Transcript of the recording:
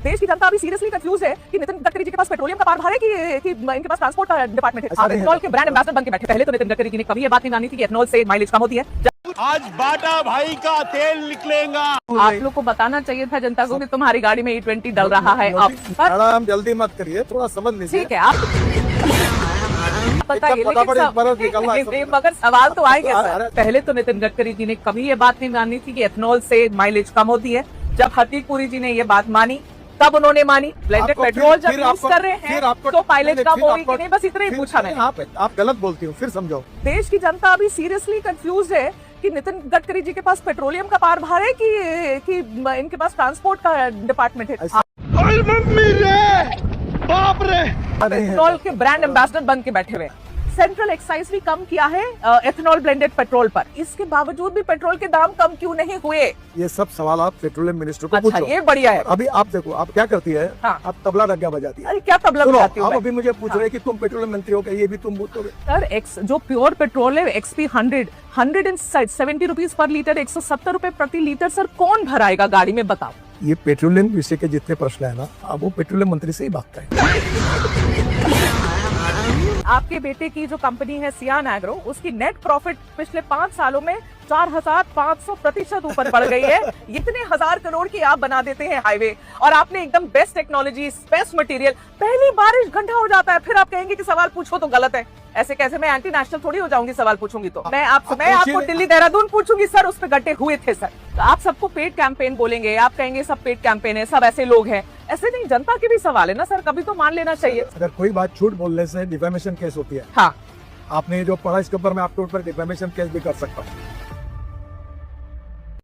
देश की जनता अभी सीरियसली कंफ्यूज है कि नितिन गडकरी जी के पास पेट्रोलियम का पार है कि इनके पास ट्रांसपोर्ट का डिपार्टमेंट है। आप एथनॉल के ब्रांड एम्बेसडर बन के बैठे। पहले तो नितिन गडकरी जी ने कभी ये बात नहीं मानी थी कि एथनॉल से माइलेज कम होती है। आज बाटा भाई का तेल निकलेगा। आप लोग को बताना चाहिए था जनता को कि तुम्हारी गाड़ी में E20 डल रहा है। मैडम जल्दी मत करिए, थोड़ा समझ लीजिए। ठीक है, आप बताइए, मगर सवाल तो आएगा सर। पहले तो नितिन गडकरी जी ने कभी ये बात नहीं मानी थी कि एथनॉल से माइलेज कम होती है। जब हरदीप पुरी जी ने ये बात मानी तब उन्होंने मानी। ब्लेंडेड पेट्रोल जब यूज कर रहे हैं तो माइलेज कम होगी कि नहीं, बस इतना ही पूछा मैंने। आप गलत बोलती हो, फिर समझो। देश की जनता अभी सीरियसली कंफ्यूज है कि नितिन गडकरी जी के पास पेट्रोलियम का पार है कि इनके पास ट्रांसपोर्ट का डिपार्टमेंट है। मम्मी रे, बाप रे, एथनॉल के ब्रांड एम्बेसडर बन के बैठे हुए। सेंट्रल एक्साइज भी कम किया है एथनॉल ब्लेंडेड पेट्रोल पर। इसके बावजूद भी पेट्रोल के दाम कम क्यों नहीं हुए? ये सब सवाल आप पेट्रोलियम मिनिस्टर को अच्छा, पूछो। ये बढ़िया है। अभी आप देखो, आप क्या करती है, हाँ। आप तबला रग्गा बजाती है। अरे क्या तबला बजाती हूँ आप मैं? अभी मुझे पूछ रहे हैं कि तुम पेट्रोलियम मंत्री हो, ये भी तुम पूछोगे? सर, जो प्योर पेट्रोल है XP 170 रुपीज पर लीटर, 170 रुपए प्रति लीटर। सर कौन भराएगा गाड़ी में, बताओ? ये पेट्रोलियम विषय के जितने प्रश्न है ना, अब वो पेट्रोलियम मंत्री से ही बात करें। आपके बेटे की जो कंपनी है सियान एग्रो, उसकी नेट प्रॉफिट पिछले 5 सालों में 4500% ऊपर बढ़ गई है। इतने 1000 करोड़ की आप बना देते हैं हाईवे, और आपने एकदम बेस्ट टेक्नोलॉजी, बेस्ट मटेरियल। पहली बारिश घंटा हो जाता है, फिर आप कहेंगे कि सवाल पूछो तो गलत है। ऐसे कैसे? मैं एंटी नेशनल थोड़ी हो जाऊंगी सवाल पूछूंगी तो। मैं आपको दिल्ली देहरादून पूछूंगी, सर उस पे गड्ढे हुए थे सर। तो आप सबको पेड कैंपेन बोलेंगे, आप कहेंगे सब पेड कैंपेन है, सब ऐसे लोग हैं। ऐसे नहीं, जनता के भी सवाल है ना सर, कभी तो मान लेना चाहिए। अगर कोई बात झूठ बोलने से डिफेमेशन केस होती है। हाँ, आपने जो पढ़ा इसके ऊपर मैं आपके ऊपर डिफेमेशन केस भी कर सकता हूँ।